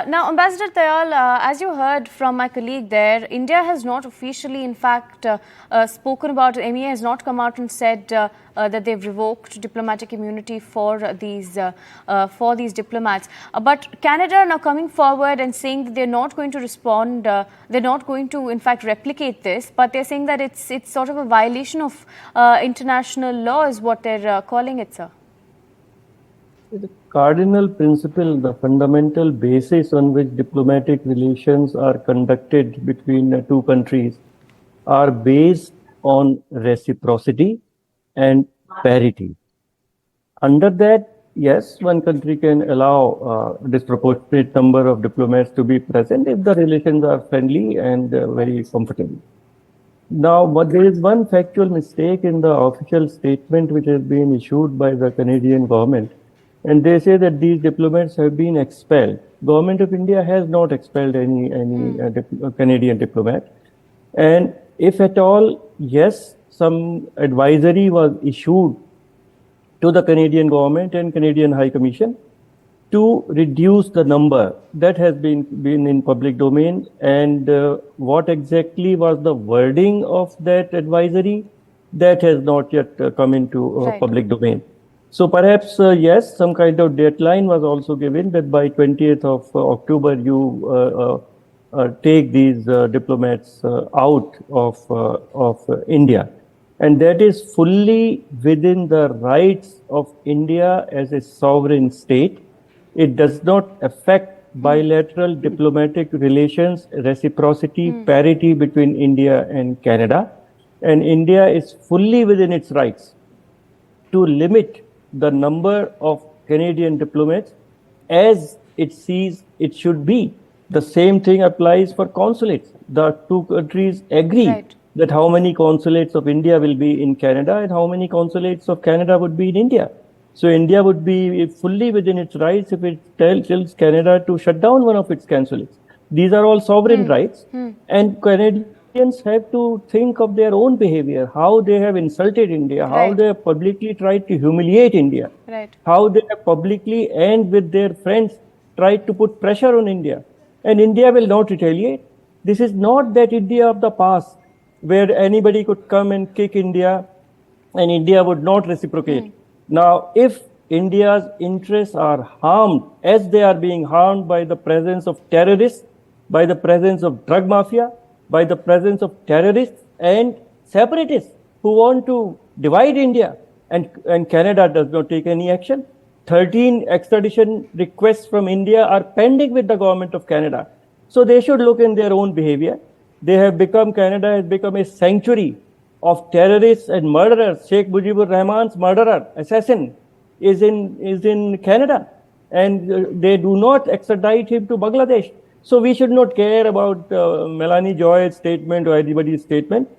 Now, Ambassador Tayal, as you heard from my colleague there, India has not officially, in fact, spoken about, MEA has not come out and said that they've revoked diplomatic immunity for these diplomats. But Canada now coming forward and saying that they're not going to respond, they're not going to, in fact, replicate this, but they're saying that it's sort of a violation of international law is what they're calling it, sir. The cardinal principle, the fundamental basis on which diplomatic relations are conducted between two countries are based on reciprocity and parity. Under that, yes, one country can allow a disproportionate number of diplomats to be present if the relations are friendly and very comfortable. Now, but there is one factual mistake in the official statement which has been issued by the Canadian government. And they say that these diplomats have been expelled. Government of India has not expelled any Canadian diplomat. And if at all, yes, some advisory was issued to the Canadian government and Canadian High Commission to reduce the number. That has been in public domain. And what exactly was the wording of that advisory? That has not yet come into public domain. So perhaps, yes, some kind of deadline was also given that by 20th of October, you take these diplomats out of India. And that is fully within the rights of India as a sovereign state. It does not affect bilateral diplomatic relations, reciprocity, parity between India and Canada. And India is fully within its rights to limit the number of Canadian diplomats as it sees it should be. The same thing applies for consulates. The two countries agree that how many consulates of India will be in Canada and how many consulates of Canada would be in India. So India would be fully within its rights if it tells Canada to shut down one of its consulates. These are all sovereign rights. And Canadians have to think of their own behavior, how they have insulted India, how they have publicly tried to humiliate India, how they have publicly and with their friends tried to put pressure on India. And India will not retaliate. This is not that India of the past where anybody could come and kick India and India would not reciprocate. Now, if India's interests are harmed as they are being harmed by the presence of terrorists, by the presence of drug mafia, by the presence of terrorists and separatists who want to divide India, and Canada does not take any action. 13 extradition requests from India are pending with the government of Canada. So they should look in their own behavior. Canada has become a sanctuary of terrorists and murderers. Sheikh Mujibur Rahman's murderer, assassin, is in Canada. And they do not extradite him to Bangladesh. So we should not care about Melanie Joy's statement or anybody's statement.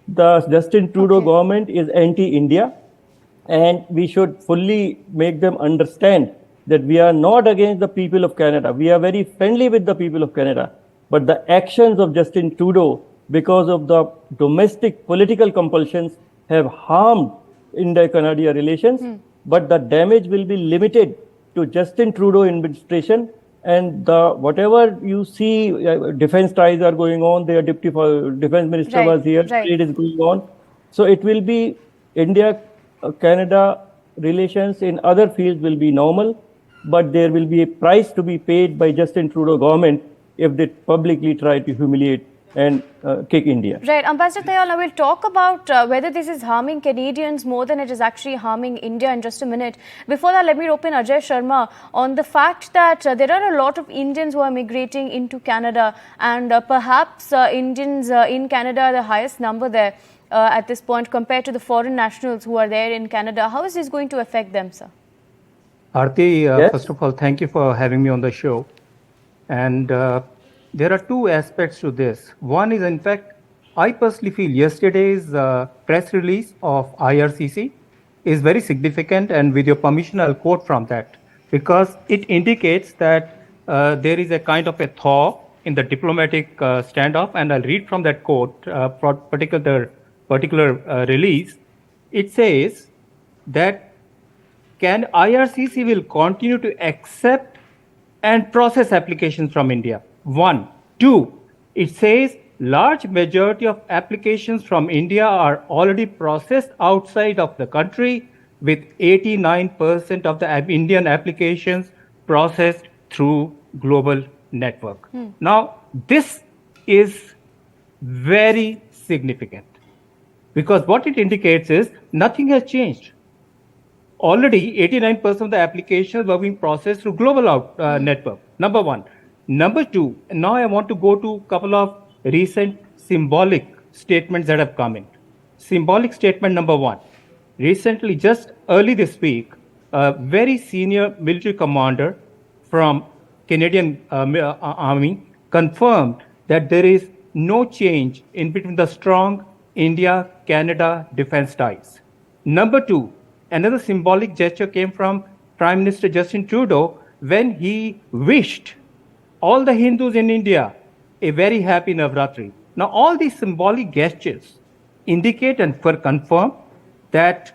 The Justin Trudeau government is anti-India, and we should fully make them understand that we are not against the people of Canada. We are very friendly with the people of Canada. But the actions of Justin Trudeau, because of the domestic political compulsions, have harmed India-Canada relations. But the damage will be limited to Justin Trudeau administration. And whatever you see, defense ties are going on. Their deputy defense minister was here. Trade is going on. So it will be India-Canada relations in other fields will be normal, but there will be a price to be paid by Justin Trudeau government if they publicly try to humiliate and kick India. Right. Ambassador Tayal, I will talk about whether this is harming Canadians more than it is actually harming India in just a minute. Before that, let me rope in Ajay Sharma on the fact that there are a lot of Indians who are migrating into Canada, and perhaps Indians in Canada are the highest number there at this point compared to the foreign nationals who are there in Canada. How is this going to affect them, sir? Aarthi, first of all, thank you for having me on the show. And there are two aspects to this. One is, in fact, I personally feel yesterday's press release of IRCC is very significant, and with your permission, I'll quote from that, because it indicates that there is a kind of a thaw in the diplomatic standoff, and I'll read from that quote, particular release. It says that IRCC will continue to accept and process applications from India. One. Two, it says large majority of applications from India are already processed outside of the country, with 89% of the Indian applications processed through global network. Now, this is very significant because what it indicates is nothing has changed. Already 89% of the applications were being processed through global network. Number one. Number two, now I want to go to a couple of recent symbolic statements that have come in. Symbolic statement number one. Recently, just early this week, a very senior military commander from Canadian Army confirmed that there is no change in between the strong India-Canada defense ties. Number two, another symbolic gesture came from Prime Minister Justin Trudeau when he wished all the Hindus in India a very happy Navratri. Now, all these symbolic gestures indicate and confirm that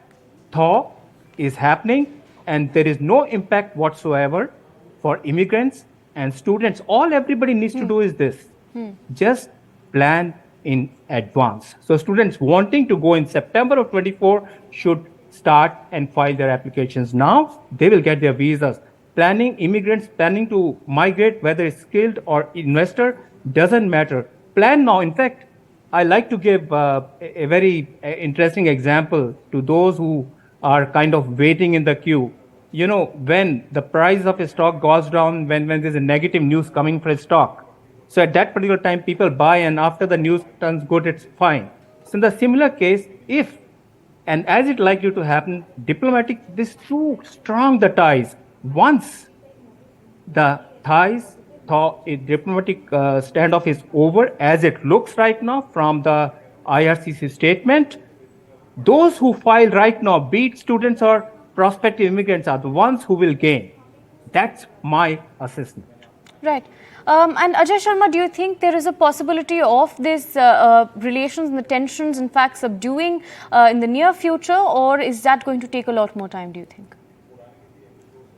thaw is happening and there is no impact whatsoever for immigrants and students. All everybody needs to do is this. Just plan in advance. So students wanting to go in September of 24 should start and file their applications now. They will get their visas. Immigrants planning to migrate, whether it's skilled or investor, doesn't matter. Plan now. In fact, I like to give a very interesting example to those who are kind of waiting in the queue. You know, when the price of a stock goes down, when there's a negative news coming for a stock, so at that particular time, people buy, and after the news turns good, it's fine. So in the similar case, if, and as it likely to happen, this too strong the ties. Once the diplomatic standoff is over, as it looks right now from the IRCC statement, those who file right now, be it students or prospective immigrants, are the ones who will gain. That's my assessment. Right. And Ajay Sharma, do you think there is a possibility of these relations and the tensions, in fact, subduing in the near future, or is that going to take a lot more time, do you think?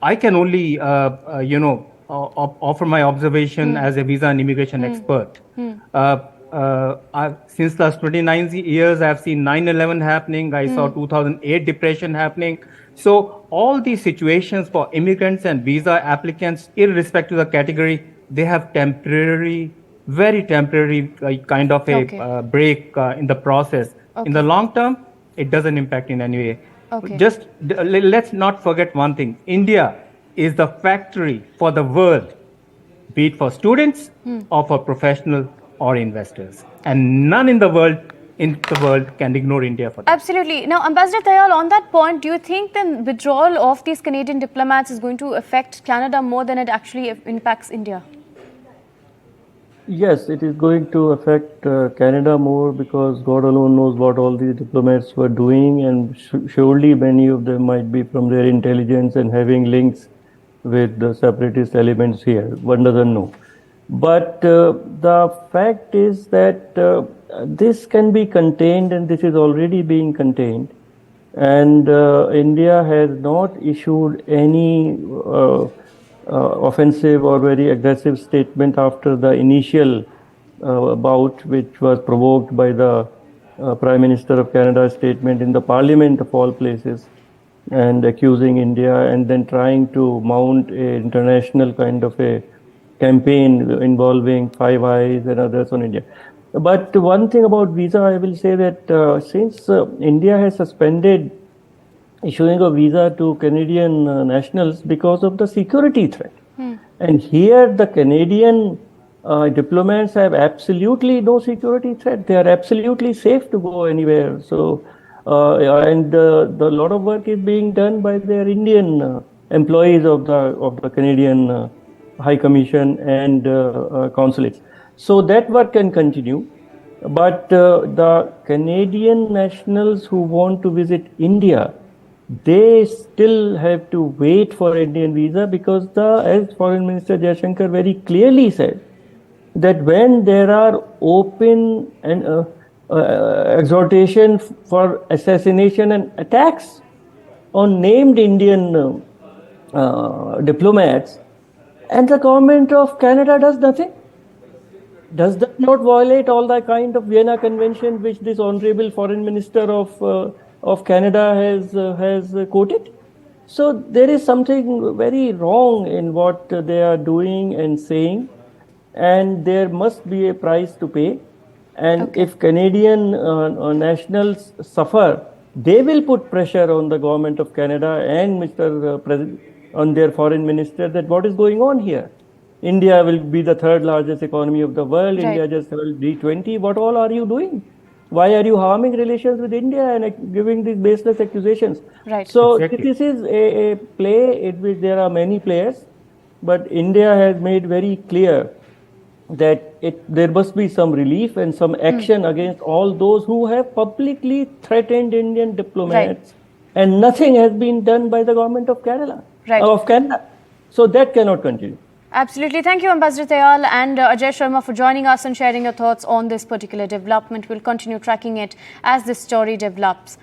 I can only, offer my observation as a visa and immigration expert. Since the last 29 years, I've seen 9/11 happening. I saw 2008 depression happening. So all these situations for immigrants and visa applicants, irrespective of the category, they have very temporary kind of a break in the process. Okay. In the long term, it doesn't impact in any way. Okay. Just let's not forget one thing. India is the factory for the world, be it for students or for professionals or investors. And none in the world can ignore India for that. Absolutely. Now, Ambassador Tayal, on that point, do you think the withdrawal of these Canadian diplomats is going to affect Canada more than it actually impacts India? Yes, it is going to affect Canada more because God alone knows what all these diplomats were doing, and surely many of them might be from their intelligence and having links with the separatist elements here. One doesn't know. But the fact is that this can be contained, and this is already being contained. And India has not issued any offensive or very aggressive statement after the initial bout, which was provoked by the Prime Minister of Canada's statement in the Parliament of all places, and accusing India, and then trying to mount an international kind of a campaign involving Five Eyes and others on India. But one thing about visa, I will say that since India has suspended issuing a visa to Canadian nationals because of the security threat. And here the Canadian diplomats have absolutely no security threat. They are absolutely safe to go anywhere. So, and the lot of work is being done by their Indian employees of the Canadian High Commission and consulates. So that work can continue. But the Canadian nationals who want to visit India, they still have to wait for Indian visa, because as Foreign Minister Jaishankar very clearly said, that when there are open and exhortation for assassination and attacks on named Indian diplomats, and the government of Canada does nothing. Does that not violate all the kind of Vienna Convention which this honorable foreign minister of Canada has quoted? So there is something very wrong in what they are doing and saying, and there must be a price to pay. And if Canadian nationals suffer, they will put pressure on the government of Canada and Mr. President, on their foreign minister, that what is going on here. India will be the third largest economy of the world. Right. India just held G20. What all are you doing? Why are you harming relations with India and giving these baseless accusations? Right. So Exactly. this is a play in which there are many players, but India has made very clear that there must be some relief and some action against all those who have publicly threatened Indian diplomats, and nothing has been done by the government of Canada. Right. So that cannot continue. Absolutely. Thank you, Ambassador Tayal and Ajay Sharma, for joining us and sharing your thoughts on this particular development. We'll continue tracking it as this story develops.